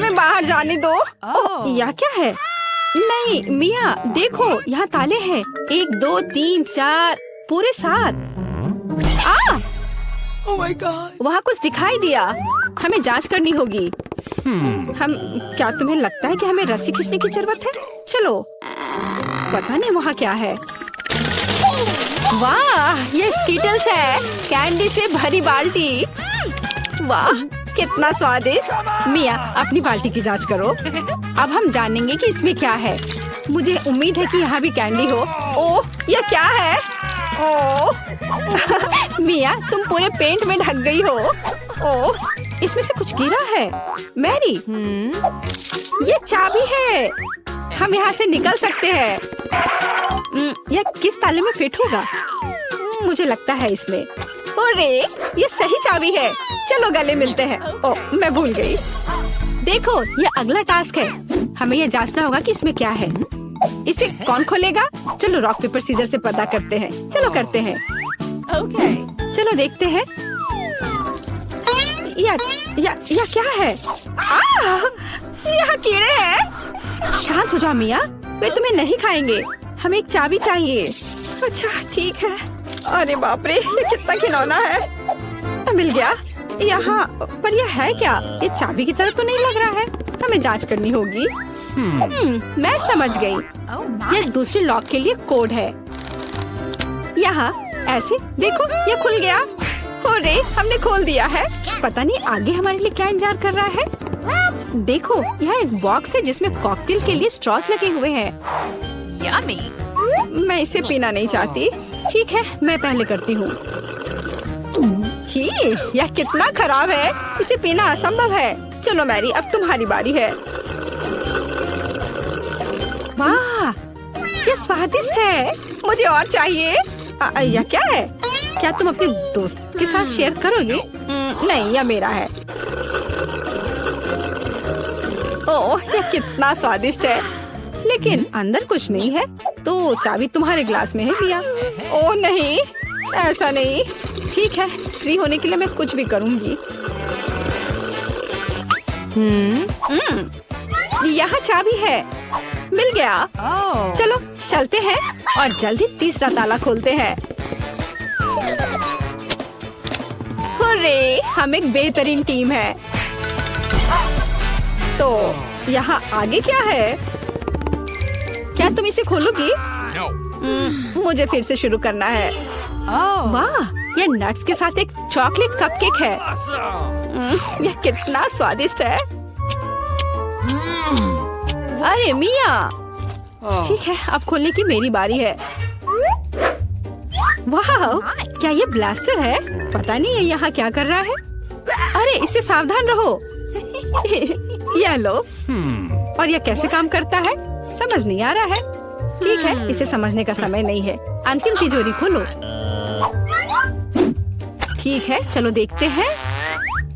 हमें बाहर जाने दो। यह क्या है? नहीं मिया, देखो यहाँ ताले हैं। 1 2 3 4 पूरे 7। Oh my God! वहाँ कुछ दिखाई दिया। हमें जांच करनी होगी। हम क्या तुम्हें लगता है कि हमें रस्सी खींचने की जरूरत है? चलो, पता नहीं वहाँ क्या है। वाह, ये स्कीटल्स है, कैंडी से भरी बाल्टी। वाह, कितना स्वादिष्ट। मिया, अपनी बाल्टी की जांच करो। अब हम जानेंगे कि इसमें क्या है। मुझे उम्मीद है कि यहाँ भी कैंडी हो। ओह, यह क्या है? ओह मिया, तुम पूरे पेंट में ढक गई हो। ओह, इसमें से कुछ गिरा है। मैरी, ये चाबी है। हम यहाँ से निकल सकते हैं। यह किस ताले में फिट होगा? मुझे लगता है इसमें। अरे, ये सही चाबी है। चलो गले मिलते हैं। ओह, मैं भूल गई। देखो, ये अगला टास्क है। हमें यह जांचना होगा कि इसमें क्या है। इसे कौन खोलेगा? चलो रॉक पेपर सीजर से पता करते हैं। चलो करते हैं। Okay. चलो देखते हैं। या क्या है? यहाँ कीड़े हैं। शांत हो जाओ मिया, वे तुम्हें नहीं खाएंगे। हमें एक चाबी चाहिए। अच्छा ठीक है। अरे बाप रे, ये कितना खिलौना है। मिल गया। यहाँ पर यह है क्या? ये चाबी की तरह तो नहीं लग रहा है। हमें जांच करनी होगी। मैं समझ गई। ये दूसरे लॉक के लिए कोड है। यहाँ ऐसे देखो, ये खुल गया। अरे, हमने खोल दिया है। पता नहीं आगे हमारे लिए क्या इंतजार कर रहा है। देखो, यहाँ एक बॉक्स है जिसमें कॉकटेल के लिए स्ट्रॉस लगे हुए हैं। Yummy! मैं इसे पीना नहीं चाहती। ठीक है, मैं पहले करती हूँ। छी, यह कितना खराब है। इसे पीना असंभव है। चलो मैरी, अब तुम्हारी बारी है। वाह, ये स्वादिष्ट है। मुझे और चाहिए। यह क्या है? क्या तुम अपने दोस्त के साथ शेयर करोगे? नहीं, यह मेरा है। ओह, यह कितना स्वादिष्ट है। लेकिन अंदर कुछ नहीं है। तो चाबी तुम्हारे ग्लास में है मिया। ओह नहीं, ऐसा नहीं। ठीक है, फ्री होने के लिए मैं कुछ भी करूंगी। यहाँ चाबी है। मिल गया। चलो चलते हैं और जल्दी तीसरा ताला खोलते हैं। अरे, हम एक बेहतरीन टीम है। तो यहाँ आगे क्या है? क्या तुम इसे खोलोगी? मुझे फिर से शुरू करना है। वाह, यह नट्स के साथ एक चॉकलेट कपकेक है। यह कितना स्वादिष्ट है। अरे मिया, ठीक है, अब खोलने की मेरी बारी है। वाह, क्या ये ब्लास्टर है? पता नहीं ये यहाँ क्या कर रहा है। अरे, इससे सावधान रहो। यह लो। और यह कैसे काम करता है समझ नहीं आ रहा है। ठीक है, इसे समझने का समय नहीं है। अंतिम तिजोरी खोलो। ठीक है, चलो देखते हैं।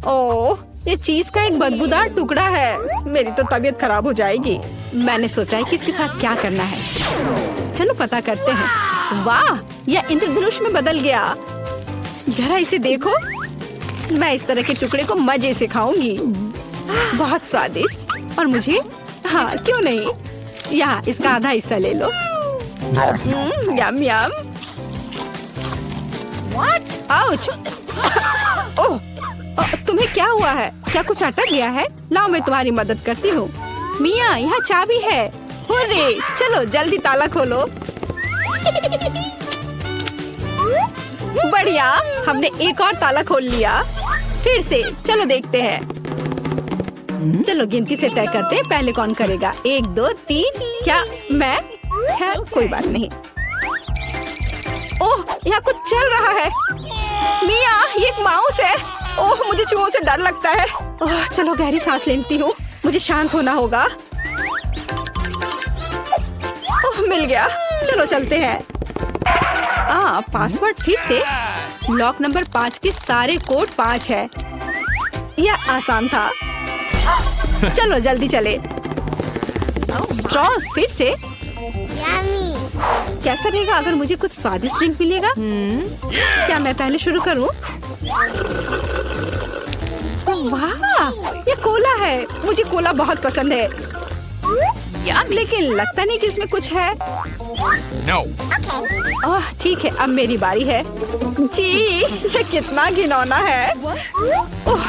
ओह, ये चीज का एक बदबूदार टुकड़ा है। मेरी तो तबीयत खराब हो जाएगी। मैंने सोचा है कि इसके साथ क्या करना है। चलो पता करते हैं। वाह, यह इंद्रधनुष में बदल गया। जरा इसे देखो। मैं इस तरह के टुकड़े को मजे से खाऊंगी। बहुत स्वादिष्ट। और मुझे, हाँ क्यों नहीं, यहाँ इसका आधा हिस्सा ले लो। यम यम। आउच। ओह, तुम्हें क्या हुआ है? क्या कुछ अटक गया है? लाओ, मैं तुम्हारी मदद करती हूँ। मिया, यहाँ चाबी है। हुर्रे, चलो जल्दी ताला खोलो। बढ़िया, हमने एक और ताला खोल लिया। फिर से चलो देखते हैं। चलो गिनती से तय करते हैं, पहले कौन करेगा। 1 2 3। क्या मैं? खैर कोई बात नहीं। ओह, यहाँ कुछ चल रहा है। मिया, ये एक माउस है। ओह, मुझे चूहों से डर लगता है। ओह, चलो गहरी सांस लेती हूँ। मुझे शांत होना होगा। ओह, मिल गया। चलो चलते हैं। पासवर्ड फिर से। लॉक नंबर 5 के सारे कोड 5 है। यह आसान था। चलो जल्दी चले। स्ट्रॉस फिर से। कैसा रहेगा अगर मुझे कुछ स्वादिष्ट ड्रिंक मिलेगा? क्या मैं पहले शुरू करूं? वाह, ये कोला है। मुझे कोला बहुत पसंद है, Yummy. लेकिन लगता नहीं कि इसमें कुछ है। No. ओह ठीक है, अब मेरी बारी है। जी, ये कितना घिनौना है। ओह,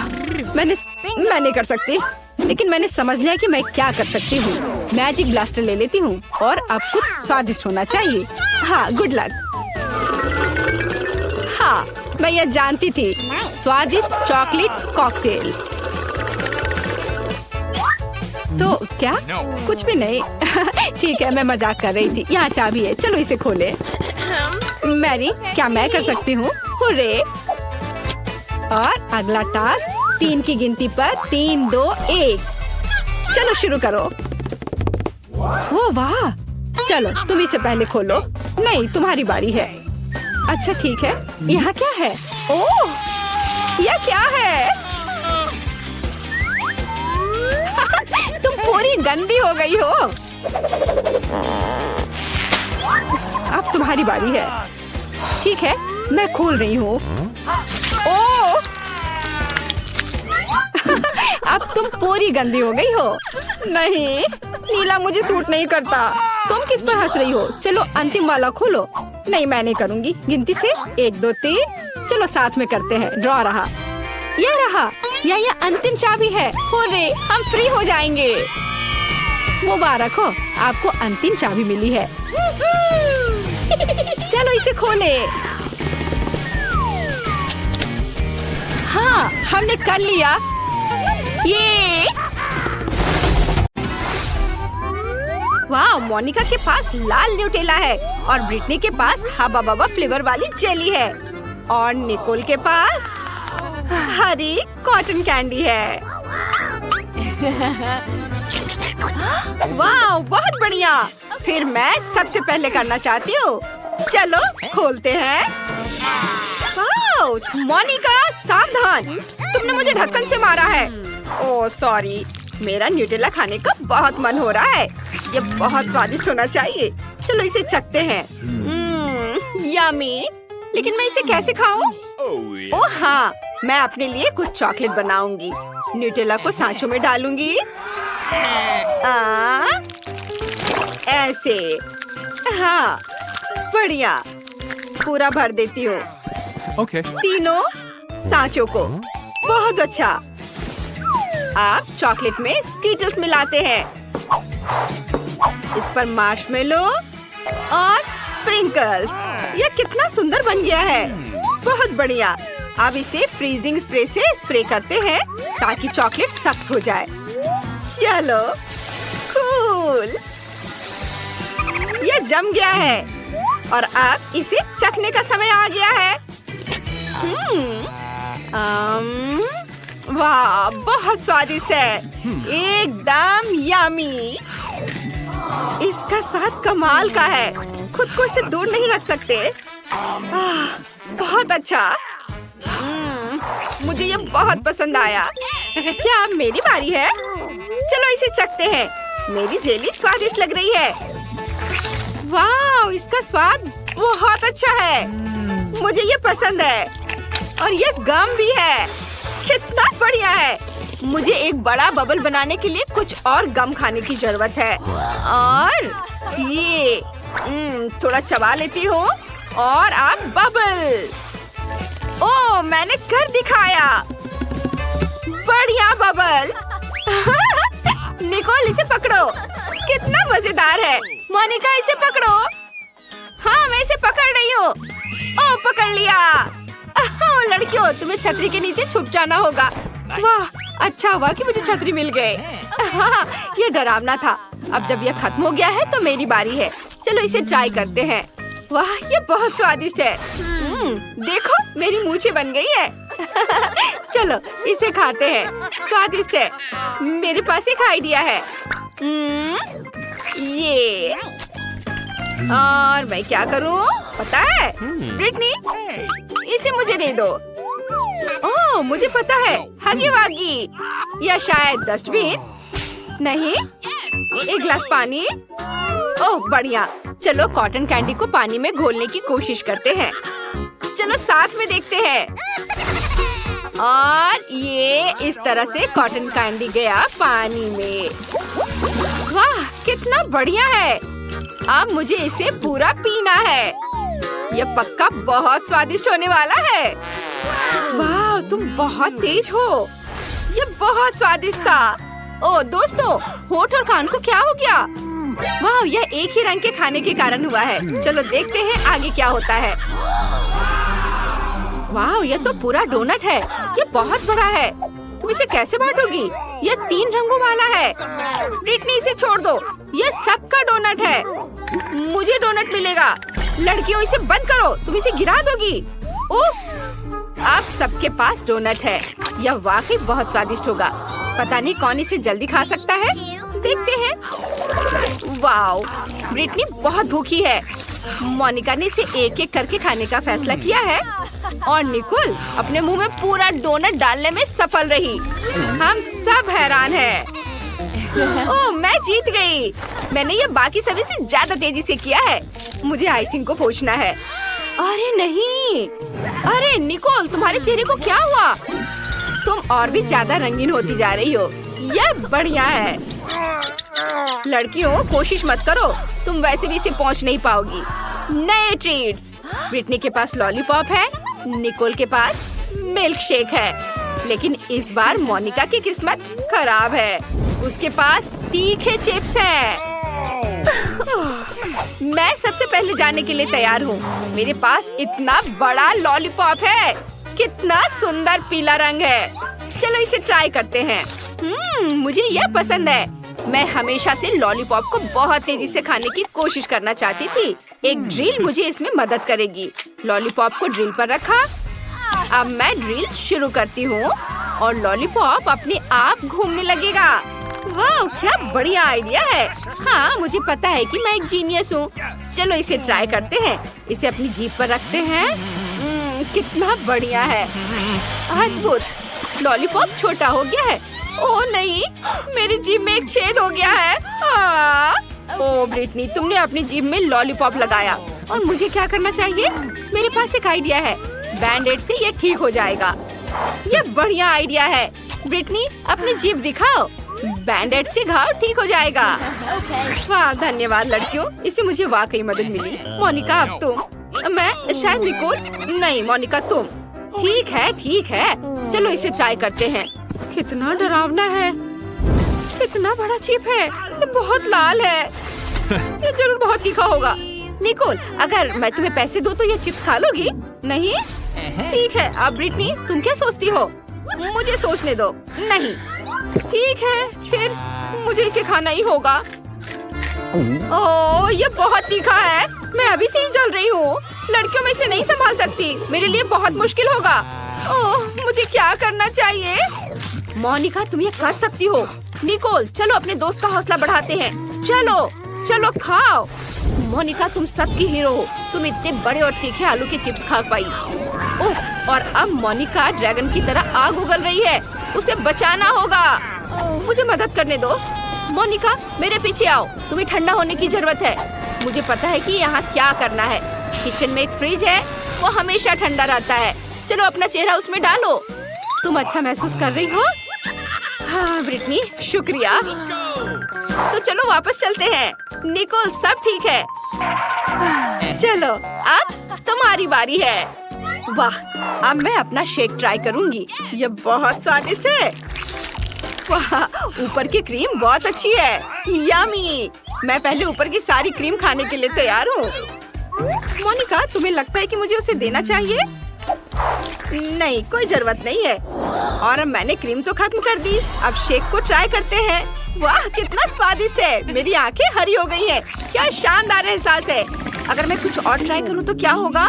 मैं नहीं कर सकती, लेकिन मैंने समझ लिया कि मैं क्या कर सकती हूँ। मैजिक ब्लास्टर ले लेती हूँ और अब कुछ स्वादिष्ट होना चाहिए। हाँ, गुड लक। हाँ, मैं यह जानती थी। स्वादिष्ट चॉकलेट कॉकटेल। तो क्या? No. कुछ भी नहीं। ठीक है, मैं मजाक कर रही थी। यहाँ चाबी है, चलो इसे खोले। मैरी, क्या मैं कर सकती हूँ? हुर्रे! और अगला टास्क 3 की गिनती पर 3, 2, 1। चलो शुरू करो। ओ वाह! चलो तुम इसे पहले खोलो। नहीं, तुम्हारी बारी है। अच्छा ठीक है। यहाँ क्या है? ओह! यह क्या है? तुम पूरी गंदी हो गई हो। अब तुम्हारी बारी है। ठीक है, मैं खोल रही हूँ। ओह! अब तुम पूरी गंदी हो गई हो। नहीं, नीला मुझे सूट नहीं करता। तुम किस पर हंस रही हो? चलो अंतिम वाला खोलो। नहीं, मैं नहीं करूँगी। गिनती से 1, 2, 3। चलो साथ में करते हैं। ड्रॉ रहा। यह रहा। यह अंतिम चाबी है। हुर्रे, हम फ्री हो जाएंगे। मुबारक हो, आपको अंतिम चाबी मिली है। चलो इसे खोले। हाँ, हमने कर लिया। ये वाह, मोनिका के पास लाल न्यूटेला है और ब्रिटनी के पास हबा बबा फ्लेवर वाली जेली है और निकोल के पास हरी कॉटन कैंडी है। वाह, बहुत बढ़िया। फिर मैं सबसे पहले करना चाहती हूँ। चलो खोलते हैं। वाह, मोनिका सावधान, तुमने मुझे ढक्कन से मारा है। ओह सॉरी, मेरा न्यूटेला खाने का बहुत मन हो रहा है। ये बहुत स्वादिष्ट होना चाहिए। चलो इसे चखते हैं। यम्मी। लेकिन मैं इसे कैसे खाऊं? ओह हाँ, मैं अपने लिए कुछ चॉकलेट बनाऊंगी। न्यूटेला को सांचों में डालूंगी। ऐसे। हाँ, बढ़िया। पूरा भर देती हूँ। Okay. तीनों सांचों को। बहुत अच्छा। आप चॉकलेट में स्कीटल्स मिलाते हैं। इस पर मार्शमेलो और स्प्रिंकल्स। यह कितना सुंदर बन गया है। बहुत बढ़िया। अब इसे फ्रीजिंग स्प्रे से स्प्रे करते हैं ताकि चॉकलेट सख्त हो जाए। चलो, कूल। यह जम गया है और अब इसे चखने का समय आ गया है। वाह, बहुत स्वादिष्ट है। एकदम यम्मी। इसका स्वाद कमाल का है। खुद को इससे दूर नहीं रख सकते। बहुत अच्छा। मुझे ये बहुत पसंद आया। क्या अब मेरी बारी है? चलो इसे चखते हैं। मेरी जेली स्वादिष्ट लग रही है। वाह, इसका स्वाद बहुत अच्छा है। मुझे ये पसंद है और ये गम भी है। कितना बढ़िया है। मुझे एक बड़ा बबल बनाने के लिए कुछ और गम खाने की जरूरत है। और ये थोड़ा चबा लेती हूँ और आप बबल। ओह, मैंने कर दिखाया। बढ़िया बबल। निकोल, इसे पकड़ो। कितना मजेदार है। मोनिका, इसे पकड़ो। हाँ, मैं इसे पकड़ रही हूँ। ओह, पकड़ लिया। लड़कियों, तुम्हें छतरी के नीचे छुप जाना होगा। वाह, अच्छा हुआ कि मुझे छतरी मिल गए। ये डरावना था। अब जब यह खत्म हो गया है तो मेरी बारी है। चलो इसे ट्राई करते हैं। वाह, ये बहुत स्वादिष्ट है। देखो, मेरी मूंछें बन गई है। चलो इसे खाते हैं। स्वादिष्ट है। मेरे पास एक आइडिया है। ये और मैं क्या करूं पता है? ब्रिटनी, इसे मुझे दे दो। ओह, मुझे पता है। हगी वागी या शायद डस्टबिन। नहीं, एक गिलास पानी। ओह बढ़िया। चलो कॉटन कैंडी को पानी में घोलने की कोशिश करते हैं। चलो साथ में देखते हैं। और ये इस तरह से कॉटन कैंडी गया पानी में। वाह, कितना बढ़िया है। अब मुझे इसे पूरा पीना है। यह पक्का बहुत स्वादिष्ट होने वाला है। वाह, तुम बहुत तेज हो। ये बहुत स्वादिष्ट था। ओ दोस्तों, होठ और कान को क्या हो गया? वाह, यह एक ही रंग के खाने के कारण हुआ है। चलो देखते हैं आगे क्या होता है। वाह, यह तो पूरा डोनट है। ये बहुत बड़ा है। तुम इसे कैसे बांटोगी? यह 3 रंगों वाला है। ब्रिटनी, इसे छोड़ दो। यह सबका डोनट है। मुझे डोनट मिलेगा। लड़कियों, इसे बंद करो। तुम इसे गिरा दोगी। ओह, अब सबके पास डोनट है। यह वाकई बहुत स्वादिष्ट होगा। पता नहीं कौन इसे जल्दी खा सकता है। देखते हैं। वाओ, ब्रिटनी बहुत भूखी है। मोनिका ने इसे एक एक करके खाने का फैसला किया है और निकोल अपने मुंह में पूरा डोनट डालने में सफल रही। हम सब हैरान हैं। ओह, मैं जीत गई। मैंने ये बाकी सभी से ज्यादा तेजी से किया है। मुझे आइसिंग को पोंछना है। अरे नहीं, अरे निकोल, तुम्हारे चेहरे को क्या हुआ? तुम और भी ज्यादा रंगीन होती जा रही हो। यह बढ़िया है। लड़कियों, कोशिश मत करो। तुम वैसे भी इसे पहुंच नहीं पाओगी। नए ट्रीट्स। ब्रिटनी के पास लॉलीपॉप है, निकोल के पास मिल्क शेक है। लेकिन इस बार मोनिका की किस्मत खराब है। उसके पास तीखे चिप्स हैं। मैं सबसे पहले जाने के लिए तैयार हूँ। मेरे पास इतना बड़ा लॉलीपॉप है। कितना सुंदर पीला रंग है। चलो इसे ट्राई करते हैं। मुझे यह पसंद है। मैं हमेशा से लॉलीपॉप को बहुत तेजी से खाने की कोशिश करना चाहती थी। एक ड्रिल मुझे इसमें मदद करेगी। लॉलीपॉप को ड्रिल पर रखा। अब मैं ड्रिल शुरू करती हूँ और लॉलीपॉप अपने आप घूमने लगेगा। वाह, क्या बढ़िया आइडिया है। हाँ, मुझे पता है कि मैं एक जीनियस हूँ। चलो इसे ट्राई करते हैं। इसे अपनी जीभ पर रखते हैं। कितना बढ़िया है। अद्भुत। लॉलीपॉप छोटा हो गया है। ओह नहीं, मेरी जीभ में एक छेद हो गया है। ओह ब्रिटनी, तुमने अपनी जीभ में लॉलीपॉप लगाया और मुझे क्या करना चाहिए? मेरे पास एक आइडिया है। बैंड-एड से ये ठीक हो जाएगा। ये बढ़िया आइडिया है। ब्रिटनी, अपनी जीभ दिखाओ। बैंड-एड से घाव ठीक हो जाएगा। वाह, धन्यवाद लड़कियों, इससे मुझे वाकई मदद मिली। मोनिका, अब तुम। मैं शायद निकोल। नहीं मोनिका, तुम। ठीक है, ठीक है। चलो इसे ट्राई करते हैं। कितना डरावना है। कितना बड़ा चिप है। ये बहुत लाल है। ये जरूर बहुत तीखा होगा। निकोल, अगर मैं तुम्हें पैसे दूं तो ये चिप्स खा लोगी? नहीं? ठीक है। अब ब्रिटनी, तुम क्या सोचती हो? मुझे सोचने दो। नहीं। ठीक है, फिर मुझे इसे खाना ही होगा। ओह, ये बहुत तीखा है। मैं अभी से ही जल रही हूँ। लड़कियों में इसे नहीं संभाल सकती। मेरे लिए बहुत मुश्किल होगा। ओह, मुझे क्या करना चाहिए? मोनिका, तुम ये कर सकती हो। निकोल, चलो अपने दोस्त का हौसला बढ़ाते हैं। चलो चलो खाओ। मोनिका, तुम सबकी हीरो हो। तुम इतने बड़े और तीखे आलू के चिप्स खा पाई। ओह, और अब मोनिका ड्रैगन की तरह आग उगल रही है। उसे बचाना होगा। मुझे मदद करने दो। मोनिका, मेरे पीछे आओ। तुम्हें ठंडा होने की जरूरत है। मुझे पता है कि यहाँ क्या करना है। किचन में एक फ्रिज है, वो हमेशा ठंडा रहता है। चलो अपना चेहरा उसमें डालो। तुम अच्छा महसूस कर रही हो? हाँ ब्रिटनी, शुक्रिया। तो चलो वापस चलते हैं। निकोल, सब ठीक है। चलो, अब तुम्हारी बारी है। वाह, अब मैं अपना शेक ट्राई करूंगी। ये बहुत स्वादिष्ट है। वाह, ऊपर की क्रीम बहुत अच्छी है। यम्मी। मैं पहले ऊपर की सारी क्रीम खाने के लिए तैयार हूँ। मोनिका, तुम्हें लगता है कि मुझे उसे देना चाहिए? नहीं, कोई जरूरत नहीं है। और अब मैंने क्रीम तो खत्म कर दी। अब शेक को ट्राई करते हैं। वाह, कितना स्वादिष्ट है। मेरी आंखें हरी हो गई हैं। क्या शानदार एहसास है। अगर मैं कुछ और ट्राई करूँ तो क्या होगा?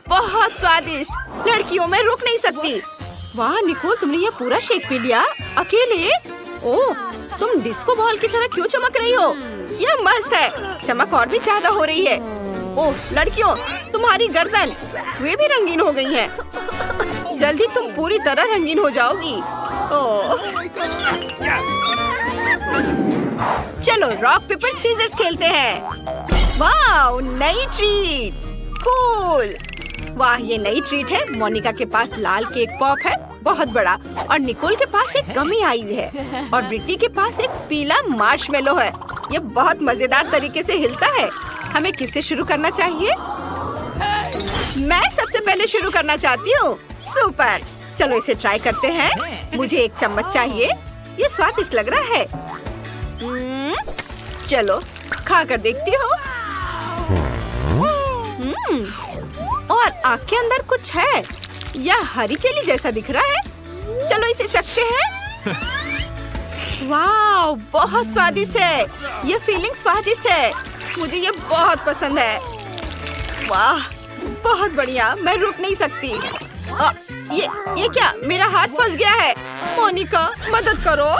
बहुत स्वादिष्ट। लड़कियों, मैं रुक नहीं सकती। वाह निकोल, तुमने ये पूरा शेक पी लिया अकेले? ओह, तुम डिस्को बॉल की तरह क्यों चमक रही हो? यह मस्त है। चमक और भी ज्यादा हो रही है। ओह लड़कियों, तुम्हारी गर्दन वे भी रंगीन हो गई हैं। जल्दी तुम पूरी तरह रंगीन हो जाओगी। ओह, चलो रॉक पेपर सीजर्स खेलते हैं। वाह, नई ट्रीट। कूल। वाह, ये नई ट्रीट है। मोनिका के पास लाल केक पॉप है, बहुत बड़ा, और निकोल के पास एक गमी आई है, और ब्रिटनी के पास एक पीला मार्शमेलो है। ये बहुत मजेदार तरीके से हिलता है। हमें किससे शुरू करना चाहिए? मैं सबसे पहले शुरू करना चाहती हूँ। सुपर, चलो इसे ट्राई करते हैं। मुझे एक चम्मच चाहिए। ये स्वादिष्ट लग रहा है। चलो खा कर देखती हूँ। और आँख के अंदर कुछ है। यह हरी चिली जैसा दिख रहा है। चलो इसे चखते हैं। वाह, बहुत स्वादिष्ट है। यह फीलिंग स्वादिष्ट है। मुझे ये बहुत पसंद है। वाह, बहुत बढ़िया। मैं रुक नहीं सकती। ये क्या? मेरा हाथ फंस गया है। मोनिका, मदद करो।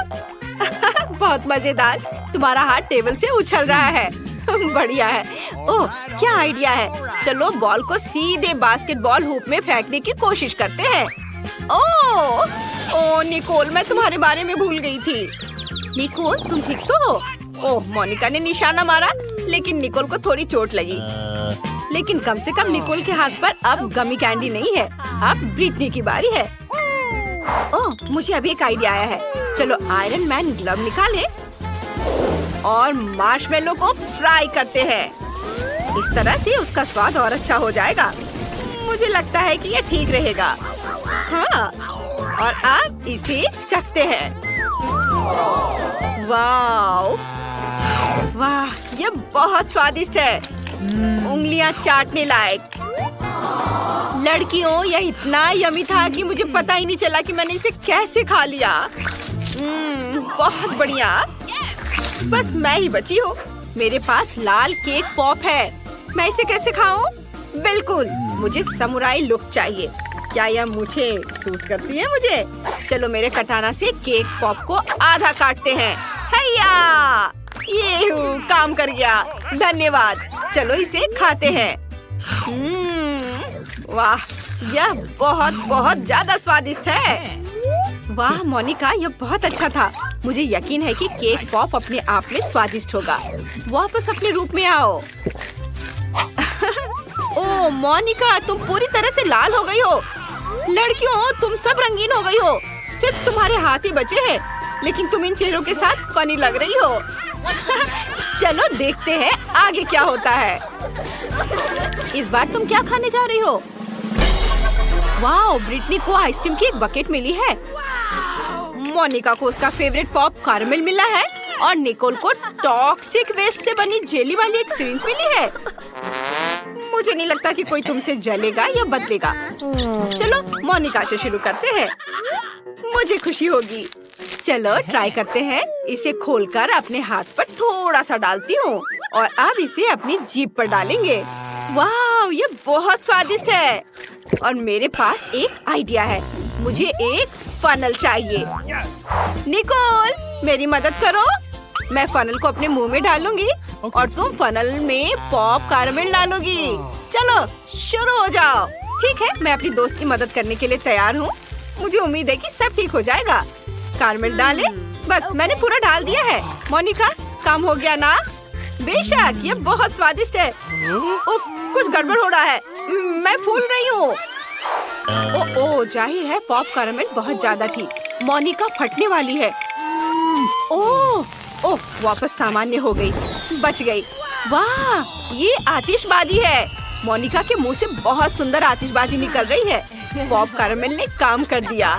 बहुत मजेदार। तुम्हारा हाथ टेबल से उछल रहा है। बढ़िया है। ओह, क्या आइडिया है। चलो बॉल को सीधे बास्केटबॉल हुप में फेंकने की कोशिश करते हैं। ओह निकोल, मैं तुम्हारे बारे में भूल गई थी। निकोल, तुम ठीक तो हो? ओह, मोनिका ने निशाना मारा, लेकिन निकोल को थोड़ी चोट लगी। लेकिन कम से कम निकोल के हाथ पर अब गमी कैंडी नहीं है। अब ब्रिटनी की बारी है। ओह, मुझे अभी एक आइडिया आया है। चलो आयरन मैन ग्लव निकालें और मार्शमेलो को फ्राई करते हैं। इस तरह से उसका स्वाद और अच्छा हो जाएगा। मुझे लगता है कि ये ठीक रहेगा। हाँ, और अब इसे चखते हैं। वाह वाह, ये बहुत स्वादिष्ट है। उंगलियां चाटने लायक। लड़कियों, यह इतना यमी था कि मुझे पता ही नहीं चला कि मैंने इसे कैसे खा लिया। बहुत बढ़िया। बस मैं ही बची हूँ। मेरे पास लाल केक पॉप है। मैं इसे कैसे खाऊं? बिल्कुल, मुझे समुराई लुक चाहिए। क्या यह मुझे सूट करती है? मुझे चलो मेरे कटाना से केक पॉप को आधा काटते हैं। हैया, ये काम कर गया। धन्यवाद। चलो इसे खाते हैं। वाह, यह बहुत बहुत ज्यादा स्वादिष्ट है। वाह मोनिका, यह बहुत अच्छा था। मुझे यकीन है कि केक पॉप अपने आप में स्वादिष्ट होगा। वापस अपने रूप में आओ। ओह मोनिका, तुम पूरी तरह से लाल हो गई हो। लड़कियों, तुम सब रंगीन हो गई हो। सिर्फ तुम्हारे हाथ ही बचे हैं, लेकिन तुम इन चेहरों के साथ फनी लग रही हो। चलो देखते हैं आगे क्या होता है। इस बार तुम क्या खाने जा रही हो? वाह, ब्रिटनी को आइसक्रीम की एक बकेट मिली है। मोनिका को उसका फेवरेट पॉप कैरमेल मिला है, और निकोल को टॉक्सिक वेस्ट से बनी जेली वाली एक सिरिंज मिली है। मुझे नहीं लगता कि कोई तुमसे जलेगा या बदलेगा। चलो मोनिका से शुरू करते हैं। मुझे खुशी होगी। चलो ट्राई करते हैं। इसे खोलकर अपने हाथ पर थोड़ा सा डालती हूँ, और अब इसे अपनी जीभ पर डालेंगे। वाह, ये बहुत स्वादिष्ट है। और मेरे पास एक आइडिया है। मुझे एक फनल चाहिए। निकोल, मेरी मदद करो। मैं फनल को अपने मुंह में डालूंगी, और तुम फनल में पॉप कैरमेल डालोगी। चलो शुरू हो जाओ। ठीक है, मैं अपनी दोस्त की मदद करने के लिए तैयार हूँ। मुझे उम्मीद है कि सब ठीक हो जाएगा। कैरमेल डाले। बस मैंने पूरा डाल दिया है। मोनिका, काम हो गया ना? बेशक, ये बहुत स्वादिष्ट है। उफ, कुछ गड़बड़ हो रहा है। मैं फूल रही हूँ। ओह, जाहिर है पॉप कैरमेल बहुत ज्यादा थी। मोनिका फटने वाली है। ओह, वापस सामान्य हो गई। बच गई। वाह, ये आतिशबाजी है। मोनिका के मुंह से बहुत सुंदर आतिशबाजी निकल रही है। पॉप कैरमेल ने काम कर दिया।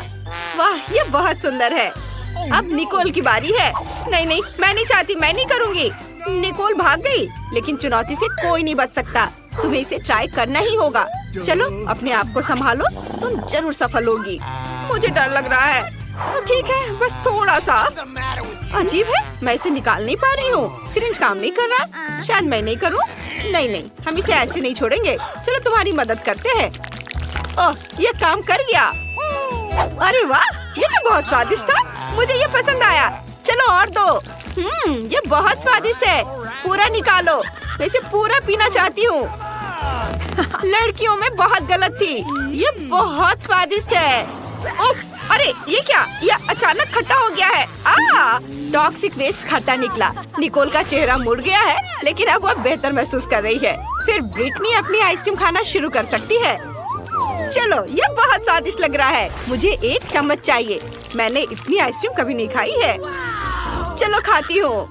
वाह, ये बहुत सुंदर है। अब निकोल की बारी है। नहीं, मैं नहीं चाहती। मैं नहीं करूँगी। निकोल भाग गई, लेकिन चुनौती से कोई नहीं बच सकता। तुम्हें इसे ट्राई करना ही होगा। चलो अपने आप को संभालो, तुम जरूर सफल होगी। मुझे डर लग रहा है। ठीक है, बस थोड़ा सा। अजीब है, मैं इसे निकाल नहीं पा रही हूँ। सिरिंज काम नहीं कर रहा। शायद मैं नहीं करूँ। नहीं, हम इसे ऐसे नहीं छोड़ेंगे। चलो तुम्हारी मदद करते हैं। ओह, ये काम कर गया। अरे वाह, ये तो बहुत स्वादिष्ट था। मुझे ये पसंद आया। चलो और दो। ये बहुत स्वादिष्ट है। पूरा निकालो। मैं इसे पूरा पीना चाहती हूँ। लड़कियों में बहुत गलत थी। ये बहुत स्वादिष्ट है। उफ, अरे ये क्या? ये अचानक खट्टा हो गया है। टॉक्सिक वेस्ट खट्टा निकला। निकोल का चेहरा मुड़ गया है, लेकिन अब वह बेहतर महसूस कर रही है। फिर ब्रिटनी अपनी आइसक्रीम खाना शुरू कर सकती है। चलो, ये बहुत स्वादिष्ट लग रहा है। मुझे एक चम्मच चाहिए। मैंने इतनी आइसक्रीम कभी नहीं खाई है। चलो खाती हूँ।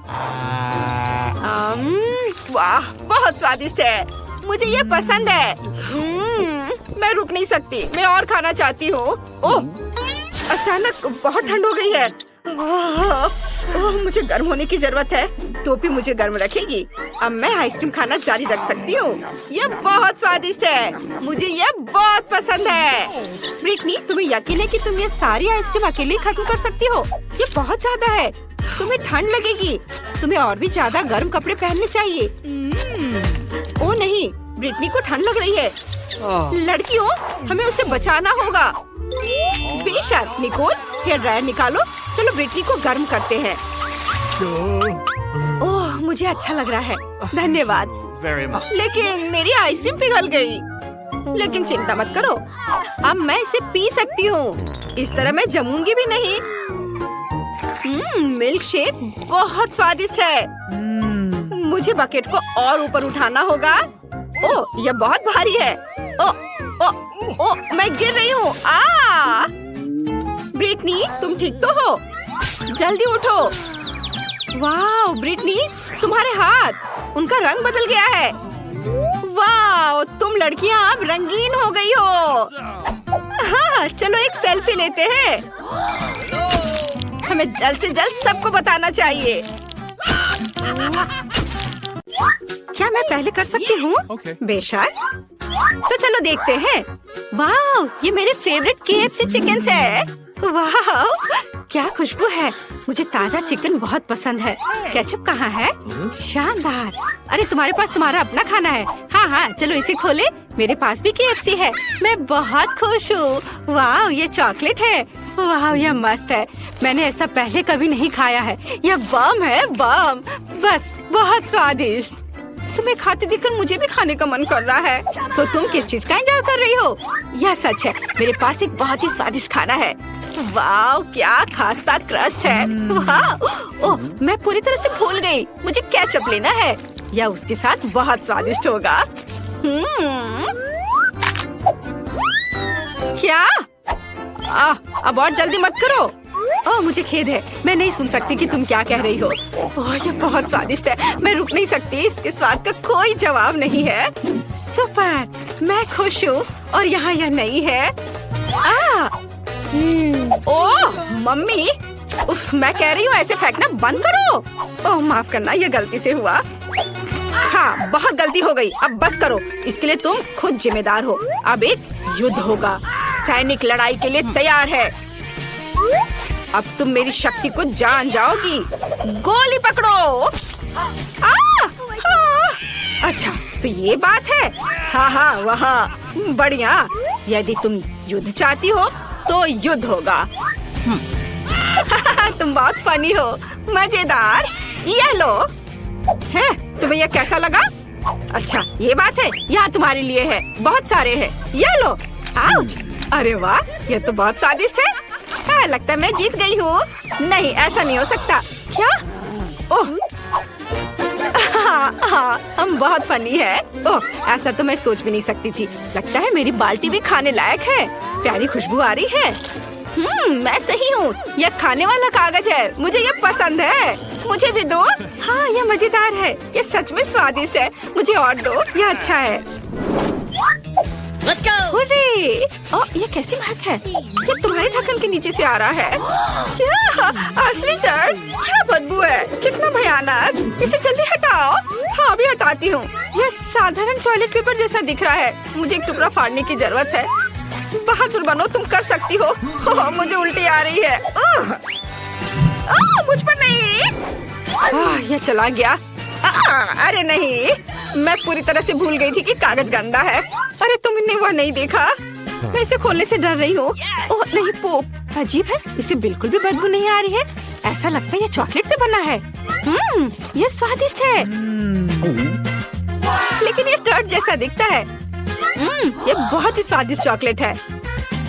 वाह, बहुत स्वादिष्ट है। मुझे ये पसंद है। मैं रुक नहीं सकती, मैं और खाना चाहती हूँ। ओह, अचानक बहुत ठंड हो गई है। ओह, मुझे गर्म होने की जरूरत है। टोपी मुझे गर्म रखेगी। अब मैं आइसक्रीम खाना जारी रख सकती हूँ। ये बहुत स्वादिष्ट है। मुझे ये बहुत पसंद है। ब्रिटनी, तुम्हें यकीन है कि तुम ये सारी आइसक्रीम अकेले खत्म कर सकती हो? ये बहुत ज्यादा है। तुम्हें ठंड लगेगी। तुम्हें और भी ज्यादा गर्म कपड़े पहनने चाहिए। ओ नहीं, ब्रिटनी को ठंड लग रही है। लड़कियों, हमें उसे बचाना होगा। बेशक। निकोल, हेयर ड्रायर निकालो। चलो ब्रिटनी को गर्म करते हैं। ओह, मुझे अच्छा लग रहा है। धन्यवाद। Very much. लेकिन मेरी आइसक्रीम पिघल गई। लेकिन चिंता मत करो, अब मैं इसे पी सकती हूँ। इस तरह मैं जमूंगी भी नहीं। मिल्क शेक बहुत स्वादिष्ट है। मुझे बकेट को और ऊपर उठाना होगा। ओह, यह बहुत भारी है। ओ, ओ, ओ, मैं गिर रही हूँ। ब्रिटनी, तुम ठीक तो हो? जल्दी उठो। वाह ब्रिटनी, तुम्हारे हाथ, उनका रंग बदल गया है। वाह, तुम लड़कियां अब रंगीन हो गई हो। हाँ, चलो एक सेल्फी लेते हैं। हमें जल्द से जल्द सबको बताना चाहिए। क्या मैं पहले कर सकती हूँ? Okay. बेशक। तो चलो देखते हैं। वाह, ये मेरे फेवरेट KFC चिकन है। वाह, क्या खुशबू है। मुझे ताजा चिकन बहुत पसंद है। केचप कहाँ है? शानदार। अरे तुम्हारे पास तुम्हारा अपना खाना है। हाँ हाँ, चलो इसे खोले। मेरे पास भी KFC है। मैं बहुत खुश हूँ। वाह, ये चॉकलेट है। वाह, यह मस्त है। मैंने ऐसा पहले कभी नहीं खाया है। यह बम है, बम। बस बहुत स्वादिष्ट। तुम्हें खाते देखकर मुझे भी खाने का मन कर रहा है। तो तुम किस चीज का इंतजार कर रही हो? यह सच है, मेरे पास एक बहुत ही स्वादिष्ट खाना है। वाह, क्या खास्ता क्रस्ट है। वाह, ओह, मैं पूरी तरह से भूल गई। मुझे केचप लेना है। यह उसके साथ बहुत स्वादिष्ट होगा। क्या? अब और जल्दी मत करो। ओह, मुझे खेद है। मैं नहीं सुन सकती कि तुम क्या कह रही हो। ओह, ये बहुत स्वादिष्ट है। मैं रुक नहीं सकती। इसके स्वाद का कोई जवाब नहीं है। सुपर, मैं खुश हूँ। और यहाँ यह नहीं है। ओह मम्मी, उफ, मैं कह रही हूँ ऐसे फेंकना बंद करो। ओह, माफ करना, यह गलती से हुआ। हाँ, बहुत गलती हो गई। अब बस करो। इसके लिए तुम खुद जिम्मेदार हो। अब एक युद्ध होगा। सैनिक लड़ाई के लिए तैयार है। अब तुम मेरी शक्ति को जान जाओगी। गोली पकड़ो। अच्छा, तो ये बात है। हाँ हाँ, वहाँ। बढ़िया। यदि तुम युद्ध चाहती हो तो युद्ध होगा। तुम बहुत फनी हो। मजेदार। यह लो। है, तुम्हें यह कैसा लगा? अच्छा, ये बात है। यहाँ तुम्हारे लिए है। बहुत सारे हैं। यह लो। आउच। अरे वाह, यह तो बहुत स्वादिष्ट है। हाँ, लगता है मैं जीत गई हूँ। नहीं, ऐसा नहीं हो सकता। क्या? ओह, हाँ, हम बहुत फनी है। ओह, ऐसा तो मैं सोच भी नहीं सकती थी। लगता है मेरी बाल्टी भी खाने लायक है। प्यारी खुशबू आ रही है। मैं सही हूँ। यह खाने वाला कागज है। मुझे यह पसंद है। मुझे भी दो। हाँ, यह मजेदार है। यह सच में स्वादिष्ट है। मुझे और दो। यह अच्छा है। Let's go! ये कैसी महक है? ये तुम्हारे ढक्कन के नीचे से आ रहा है। क्या? असली डर? क्या बदबू है? कितना भयानक। इसे जल्दी हटाओ। हाँ, अभी हटाती हूँ। यह साधारण टॉयलेट पेपर जैसा दिख रहा है। मुझे एक टुकड़ा फाड़ने की जरूरत है। बहादुर बनो, तुम कर सकती हो। मुझे उल्टी आ रही है। मुझ पर नहीं। यह चला गया। अरे नहीं, मैं पूरी तरह से भूल गई थी कि कागज गंदा है। अरे तुमने वह नहीं देखा? मैं इसे खोलने से डर रही हूँ। ओह नहीं, पोप अजीब है। इसे बिल्कुल भी बदबू नहीं आ रही है। ऐसा लगता है ये चॉकलेट से बना है। ये स्वादिष्ट है। लेकिन ये टर्ट जैसा दिखता है। ये बहुत ही स्वादिष्ट चॉकलेट है।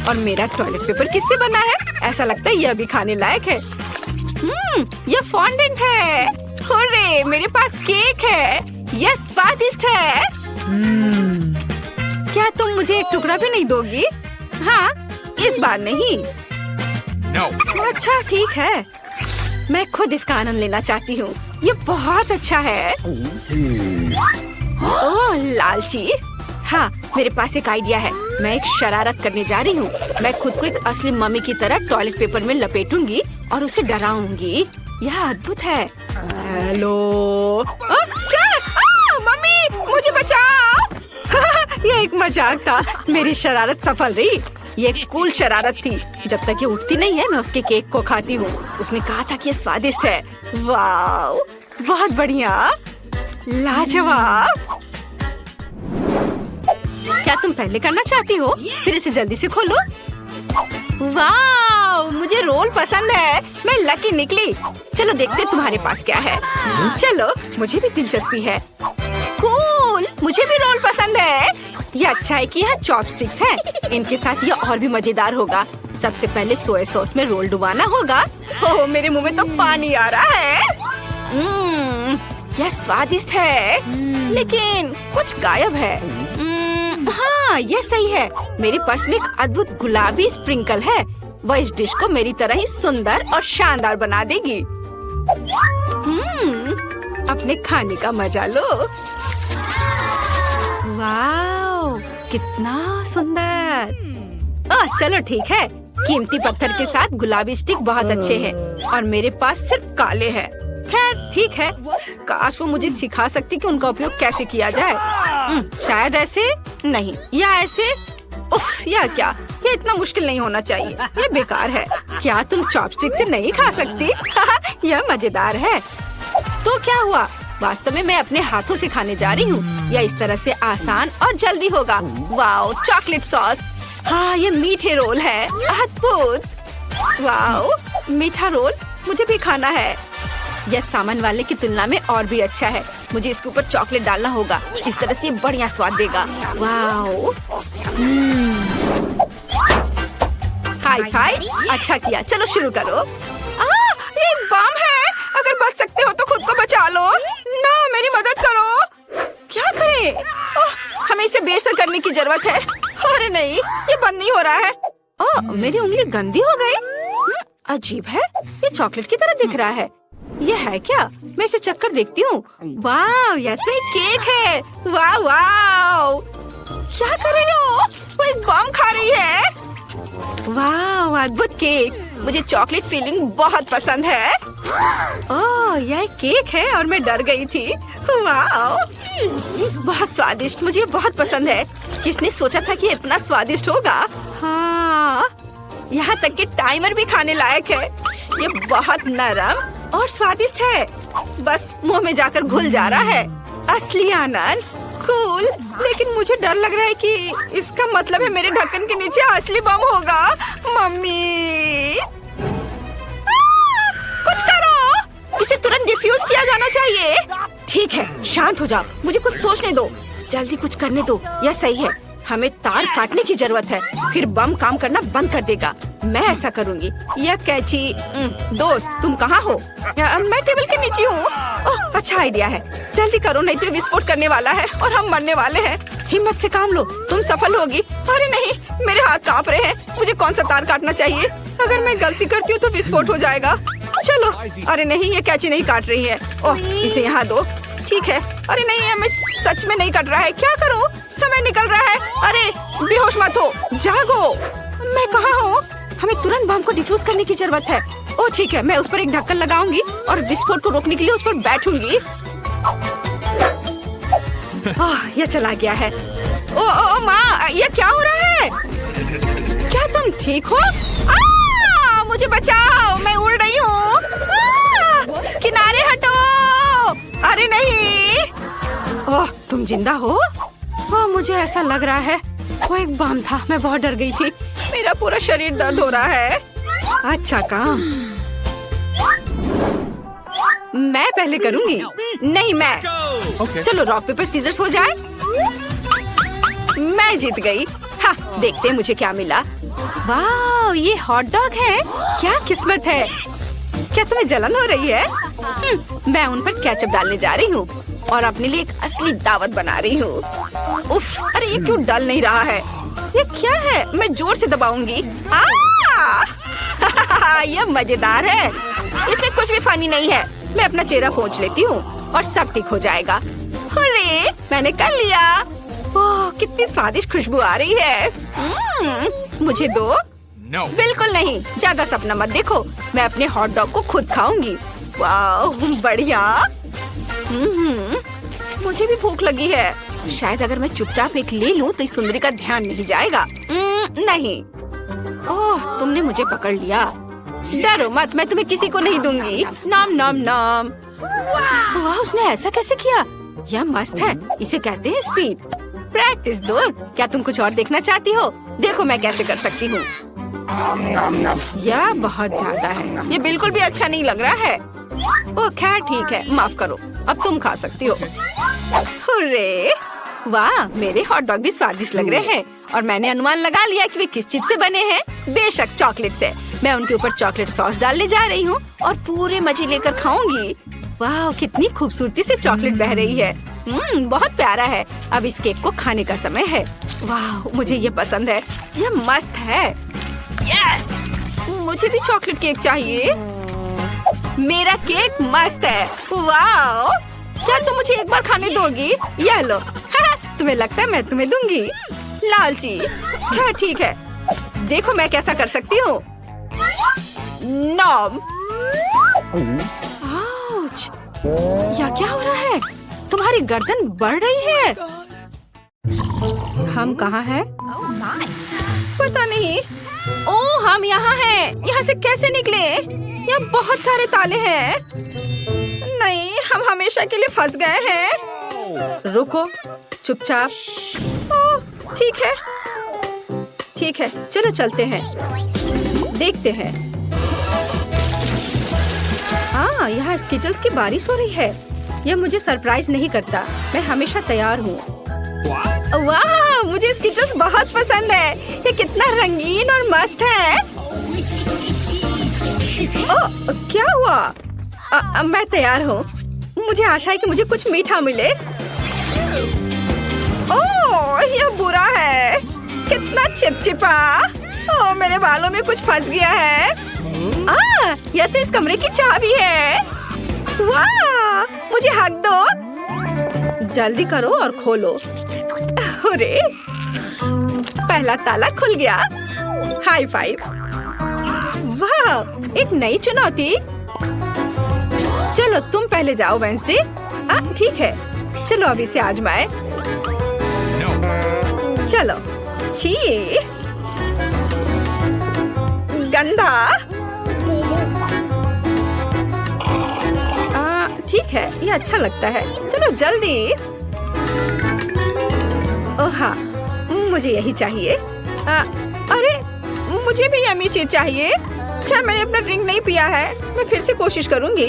और मेरा टॉयलेट पेपर किससे बना है? ऐसा लगता है यह भी खाने लायक है। यह फॉन्डेंट है। हुर्रे, मेरे पास केक है। यह स्वादिष्ट है। क्या तुम मुझे एक टुकड़ा भी नहीं दोगी? हाँ, इस बार नहीं। No. अच्छा ठीक है, मैं खुद इसका आनंद लेना चाहती हूँ। ये बहुत अच्छा है। ओह लालची। हाँ, मेरे पास एक आइडिया है। मैं एक शरारत करने जा रही हूँ। मैं खुद को एक असली मम्मी की तरह टॉयलेट पेपर में लपेटूंगी और उसे डराऊंगी। यह अद्भुत है। हेलो। क्या? मम्मी मुझे बचाओ। ये एक मजाक था। मेरी शरारत सफल रही। ये एक कूल शरारत थी। जब तक ये उठती नहीं है मैं उसके केक को खाती हूँ। उसने कहा था कि ये स्वादिष्ट है। वाओ, बहुत बढ़िया, लाजवाब। क्या तुम पहले करना चाहती हो? फिर इसे जल्दी से खोलो। वाओ, मुझे रोल पसंद है। मैं लकी निकली। चलो देखते तुम्हारे पास क्या है। चलो, मुझे भी दिलचस्पी है। कूल, मुझे भी रोल पसंद है। ये अच्छा है कि यहाँ चॉपस्टिक्स हैं। इनके साथ ये और भी मजेदार होगा। सबसे पहले सोया सॉस में रोल डुबाना होगा। ओह, मेरे मुंह में तो पानी आ रहा है। यह स्वादिष्ट है, लेकिन कुछ गायब है। हाँ, ये सही है। मेरे पर्स में एक अद्भुत गुलाबी स्प्रिंकल है। वह इस डिश को मेरी तरह ही सुंदर और शानदार बना देगी। अपने खाने का मजा लो। वाओ, कितना सुंदर। चलो ठीक है। कीमती पत्थर के साथ गुलाबी स्टिक बहुत अच्छे हैं और मेरे पास सिर्फ काले हैं। खैर ठीक है, काश वो मुझे सिखा सकती कि उनका उपयोग कैसे किया जाए। शायद ऐसे नहीं, या ऐसे। उफ, या क्या? ये इतना मुश्किल नहीं होना चाहिए। ये बेकार है। क्या तुम चॉपस्टिक से नहीं खा सकती? यह मजेदार है। तो क्या हुआ? वास्तव में मैं अपने हाथों से खाने जा रही हूँ। यह इस तरह से आसान और जल्दी होगा। Wow, chocolate sauce. हाँ, ये मीठे रोल है। अद्भुत। वाओ, मीठा रोल मुझे भी खाना है। यह सामान वाले की तुलना में और भी अच्छा है। मुझे इसके ऊपर चॉकलेट डालना होगा। इस तरह से बढ़िया स्वाद देगा। वाओ। High five. अच्छा किया। चलो शुरू करो। ये एक बम है। अगर बच सकते हो तो खुद को बचा लो ना। मेरी मदद करो। क्या करें? हमें इसे बेअसर करने की जरूरत है। अरे नहीं, ये बंद नहीं हो रहा है। मेरी उंगली गंदी हो गई। अजीब है, ये चॉकलेट की तरह दिख रहा है। ये है क्या? मैं इसे चक्कर देखती हूँ। वाह, यह तो एक केक है। वाह वाह, क्या कर रही हो? वो एक बम खा रही है। वाह, अद्भुत केक। मुझे चॉकलेट फिलिंग बहुत पसंद है। ओह, यह केक है और मैं डर गई थी। वाह, बहुत स्वादिष्ट। मुझे बहुत पसंद है। किसने सोचा था कि इतना स्वादिष्ट होगा? हाँ, यहाँ तक कि टाइमर भी खाने लायक है। ये बहुत नरम और स्वादिष्ट है। बस मुंह में जाकर घुल जा रहा है। असली आनंद। कूल, लेकिन मुझे डर लग रहा है कि इसका मतलब है मेरे ढक्कन के नीचे असली बम होगा। मम्मी, कुछ करो। इसे तुरंत डिफ्यूज किया जाना चाहिए। ठीक है, शांत हो जाओ। मुझे कुछ सोचने दो। जल्दी कुछ करने दो। यह सही है। हमें तार काटने की जरूरत है, फिर बम काम करना बंद कर देगा। मैं ऐसा करूंगी। यह कैची। दोस्त, तुम कहाँ हो? मैं टेबल के नीचे हूँ। अच्छा आइडिया है। जल्दी करो, नहीं तो विस्फोट करने वाला है और हम मरने वाले हैं। हिम्मत से काम लो, तुम सफल होगी। अरे नहीं, मेरे हाथ कांप रहे हैं। मुझे कौन सा तार काटना चाहिए? अगर मैं गलती करती हूँ तो विस्फोट हो जाएगा। चलो। अरे नहीं, ये कैची नहीं काट रही है। ओह, इसे यहाँ दो। ठीक है। अरे नहीं, मैं सच में नहीं कट रहा है। क्या करूं? समय निकल रहा है। अरे बेहोश मत हो, जागो। मैं कहाँ हूँ? हमें तुरंत बम को डिफ्यूज करने की जरूरत है। ओह ठीक है, मैं उस पर एक ढक्कन लगाऊंगी और विस्फोट को रोकने के लिए उस पर बैठूंगी। यह चला गया है। ओ माँ, यह क्या हो रहा है? क्या तुम ठीक हो? मुझे बचाओ, मैं उड़ रही हूँ। किनारे हटो। अरे नहीं। ओह, तुम जिंदा हो? मुझे ऐसा लग रहा है वो एक बम था। मैं बहुत डर गई थी। मेरा पूरा शरीर दर्द हो रहा है। अच्छा काम। मैं पहले करूंगी। नहीं, मैं। Okay. चलो रॉक पेपर सीजर्स हो जाए। मैं जीत गई। हाँ, देखते हैं मुझे क्या मिला। वाह, ये हॉट डॉग है। क्या किस्मत है। क्या तुम्हें जलन हो रही है? मैं उन पर केचप डालने जा रही हूँ और अपने लिए एक असली दावत बना रही हूँ। उफ, अरे ये क्यों डल नहीं रहा है? ये क्या है? मैं जोर से दबाऊंगी। ये मजेदार है। इसमें कुछ भी फनी नहीं है। मैं अपना चेहरा पोंछ लेती हूँ और सब ठीक हो जाएगा। अरे मैंने कर लिया। ओह कितनी स्वादिष्ट खुशबू आ रही है। मुझे दो। No. बिल्कुल नहीं, ज्यादा सपना मत देखो। मैं अपने हॉट डॉग को खुद खाऊंगी। वाह बढ़िया। मुझे भी भूख लगी है। शायद अगर मैं चुपचाप एक ले लूं तो इस सुंदरी का ध्यान नहीं जाएगा। नहीं। ओह तुमने मुझे पकड़ लिया। डरो मत, मैं तुम्हें किसी को नहीं दूंगी। नाम नाम नाम। वाह उसने ऐसा कैसे किया? यह मस्त है। इसे कहते हैं स्पीड। प्रैक्टिस दोस्त। क्या तुम कुछ और देखना चाहती हो? देखो मैं कैसे कर सकती हूँ। यह बहुत ज्यादा है। ये बिल्कुल भी अच्छा नहीं लग रहा है। ओह खैर ठीक है, माफ करो। अब तुम खा सकती हो। हुर्रे! वाह मेरे हॉट डॉग भी स्वादिष्ट लग रहे हैं और मैंने अनुमान लगा लिया कि वे किस चीज से बने हैं। बेशक चॉकलेट से। मैं उनके ऊपर चॉकलेट सॉस डालने जा रही हूँ और पूरे मजे लेकर खाऊंगी। वाह कितनी खूबसूरती से चॉकलेट बह रही है। बहुत प्यारा है। अब इस केक को खाने का समय है। वाह मुझे ये पसंद है। यह मस्त है। Yes! मुझे भी चॉकलेट केक चाहिए। मेरा केक मस्त है। वाह क्या तुम मुझे एक बार खाने दोगी? यह लो। तुम्हें लगता है मैं तुम्हें दूंगी? लालची। क्या ठीक है, देखो मैं कैसा कर सकती हूँ। नॉम। आउच! यह क्या हो रहा है? तुम्हारी गर्दन बढ़ रही है। हम कहाँ हैं? Oh my! पता नहीं। ओह हम यहाँ हैं। यहाँ से कैसे निकले? यहाँ बहुत सारे ताले हैं। नहीं हम हमेशा के लिए फंस गए हैं। रुको चुपचाप। ओह ठीक है, ठीक है चलो चलते हैं, देखते हैं। हाँ यहाँ स्किटल्स की बारिश हो रही है। यह मुझे सरप्राइज नहीं करता। मैं हमेशा तैयार हूँ। वाह मुझे स्किटल्स बहुत पसंद है। ये कितना रंगीन और मस्त है। ओह क्या हुआ? मैं तैयार हूँ। मुझे आशा है कि मुझे कुछ मीठा मिले। ओह यह बुरा है। कितना चिपचिपा। ओह मेरे बालों में कुछ फंस गया है। यह तो इस कमरे की चाबी है। वाह मुझे हक दो। जल्दी करो और खोलो। अरे पहला ताला खुल गया। High five. वाह एक नई चुनौती। चलो तुम पहले जाओ वेंसडे। ठीक है चलो अभी से आजमाए। No. चलो। छी गंदा। ठीक है ये अच्छा लगता है। चलो जल्दी। ओह हाँ मुझे यही चाहिए। अरे मुझे भी यम्मी चीज चाहिए। क्या मैंने अपना ड्रिंक नहीं पिया है? मैं फिर से कोशिश करूंगी।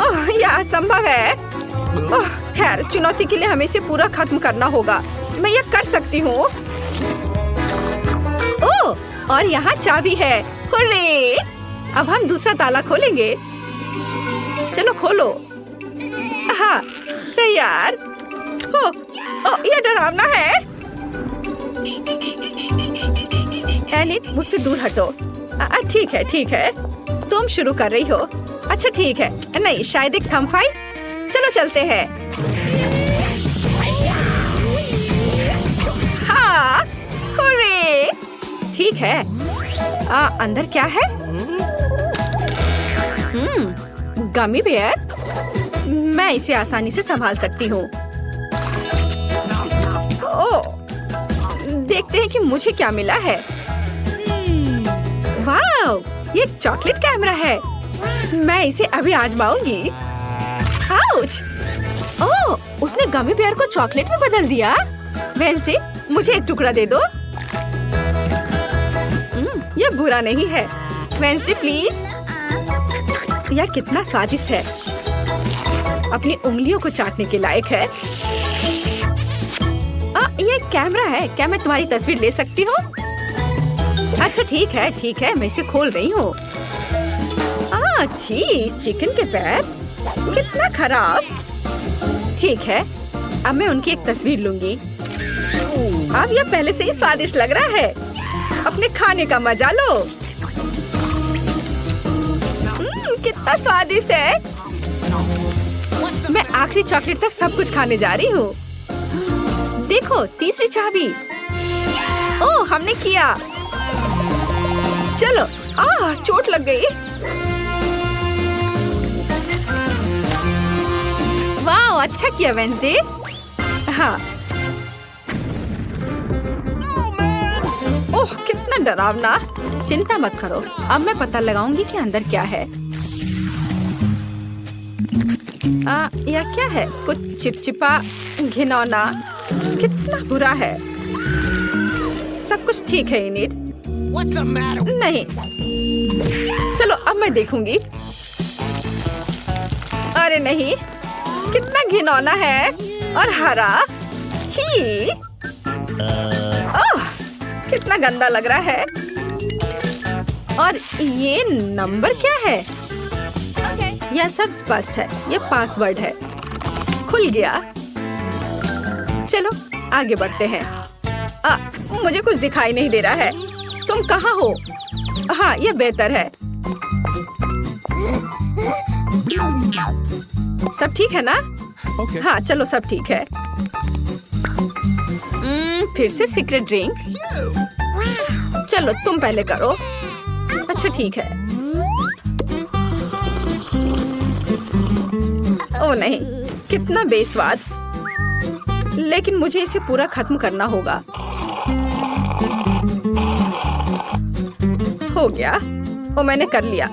ओह यह असंभव है। ओह खैर चुनौती के लिए हमें इसे पूरा खत्म करना होगा। मैं यह कर सकती हूँ। ओह और यहाँ चाबी है। हुर्रे! अब हम दूसरा ताला खोलेंगे। चलो खोलो। हाँ तैयार। ओह ये डरावना है। एनिट मुझसे दूर हटो। ठीक है ठीक है। तुम शुरू कर रही हो। अच्छा ठीक है। नहीं शायद एक थंब फाइट। चलो चलते हैं। हाँ हुर्रे! ठीक है। अंदर क्या है? Gummy bear. मैं इसे आसानी से संभाल सकती हूँ। ओह देखते हैं कि मुझे क्या मिला है। वाह ये चॉकलेट कैमरा है। मैं इसे अभी आजमाऊंगी। आउच! ओह उसने गमी बेयर को चॉकलेट में बदल दिया। वेंसडे मुझे एक टुकड़ा दे दो। ये बुरा नहीं है। Wednesday please. यह कितना स्वादिष्ट है। अपनी उंगलियों को चाटने के लायक है। ये कैमरा है। क्या मैं तुम्हारी तस्वीर ले सकती हूँ? अच्छा ठीक है मैं इसे खोल रही हूँ। छी चिकन के पैर कितना खराब। ठीक है अब मैं उनकी एक तस्वीर लूंगी। अब यह पहले से ही स्वादिष्ट लग रहा है। अपने खाने का मजा लो। कितना स्वादिष्ट है। मैं आखिरी चॉकलेट तक सब कुछ खाने जा रही हूँ। देखो, तीसरी चाबी। ओह, हमने किया। चलो, चोट लग गई। वाह, अच्छा किया वेंसडे। हाँ। ओह, कितना डरावना। चिंता मत करो, अब मैं पता लगाऊंगी कि अंदर क्या है। यह क्या है? कुछ चिपचिपा, घिनौना। कितना बुरा है। सब कुछ ठीक है इनिड? नहीं। चलो, अब मैं देखूंगी। अरे नहीं, कितना घिनौना है और हरा। छी। ओह, कितना गंदा लग रहा है। और ये नंबर क्या है? यह सब स्पष्ट है। यह पासवर्ड है। खुल गया। चलो, आगे बढ़ते हैं। मुझे कुछ दिखाई नहीं दे रहा है। तुम कहाँ हो? हाँ, यह बेहतर है। सब ठीक है ना? Okay. हाँ, चलो, सब ठीक है। फिर से सीक्रेट ड्रिंक। चलो, तुम पहले करो। अच्छा, ठीक है। ओह नहीं, कितना बेस्वाद। लेकिन मुझे इसे पूरा खत्म करना होगा। हो गया। ओ, मैंने कर लिया।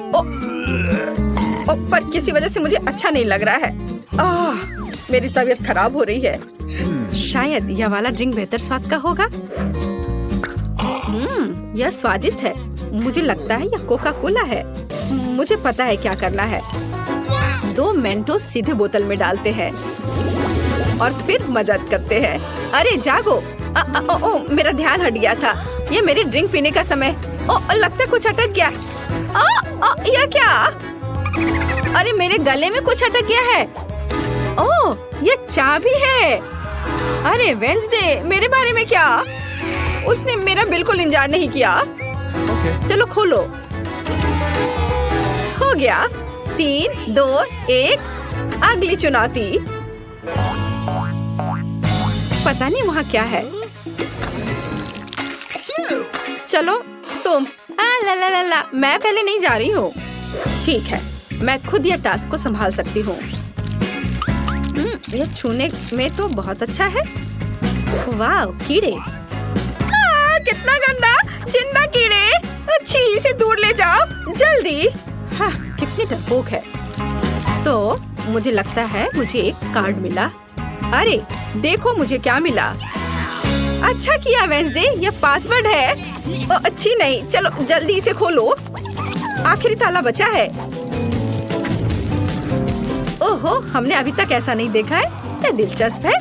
पर किसी वजह से मुझे अच्छा नहीं लग रहा है। मेरी तबीयत खराब हो रही है। शायद यह वाला ड्रिंक बेहतर स्वाद का होगा। यह स्वादिष्ट है। मुझे लगता है यह कोका कोला है। मुझे पता है क्या करना है। 2 मेंटोस सीधे बोतल में डालते हैं और फिर मजाक करते हैं। अरे जागो। मेरा ध्यान हट गया था। ये मेरी ड्रिंक पीने का समय। लगता है कुछ अटक गया। यह क्या? अरे, मेरे गले में कुछ अटक गया है। ओह, ये चाबी है। अरे वेंसडे, मेरे बारे में क्या? उसने मेरा बिल्कुल इंतजार नहीं किया। Okay. चलो, खोलो। हो गया। 3, 2, 1। अगली चुनौती। पता नहीं वहाँ क्या है। चलो, तुम। ला ला ला ला, मैं पहले नहीं जा रही हूँ। ठीक है, मैं खुद यह टास्क को संभाल सकती हूँ। यह छूने में तो बहुत अच्छा है। वाह, कीड़े। कितना गंदा, जिंदा कीड़े। अच्छी, इसे दूर ले जाओ, जल्दी। हाँ, कितनी डरपोक है। तो मुझे लगता है मुझे एक कार्ड मिला। अरे देखो, मुझे क्या मिला। अच्छा किया वेंसडे, यह पासवर्ड है। अच्छी नहीं। चलो, जल्दी इसे खोलो। आखिरी ताला बचा है। ओहो, हमने अभी तक ऐसा नहीं देखा है। यह दिलचस्प है।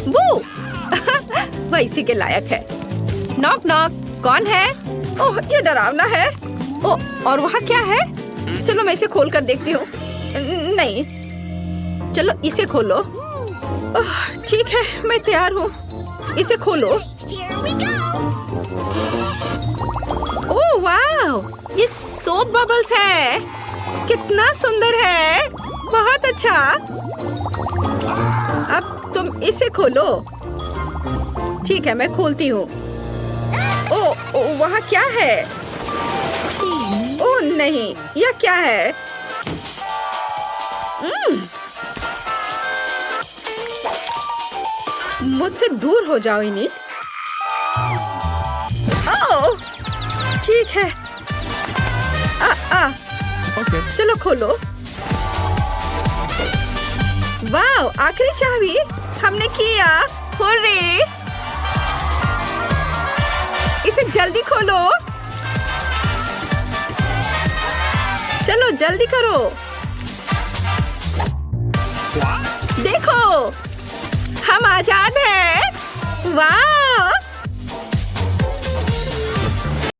वो वह इसी के लायक है। नॉक नॉक, कौन है? ओह, ये डरावना है। ओह, और वहाँ क्या है? चलो, मैं इसे खोल कर देखती हूँ। नहीं, चलो इसे खोलो। ठीक है, मैं तैयार हूँ। इसे खोलो। ओह वाह, ये सोप बबल्स है। कितना सुंदर है। बहुत अच्छा। अब तुम इसे खोलो। ठीक है, मैं खोलती हूँ। ओह, वहाँ क्या है? ओह नहीं, यह क्या है? मुझसे दूर हो जाओ इनिट। ओह, ठीक है। Okay. चलो खोलो। वाह, आखिरी चाबी। हमने किया। हुर्रे। इसे जल्दी खोलो। चलो, जल्दी करो। देखो, हम आजाद हैं। वाह,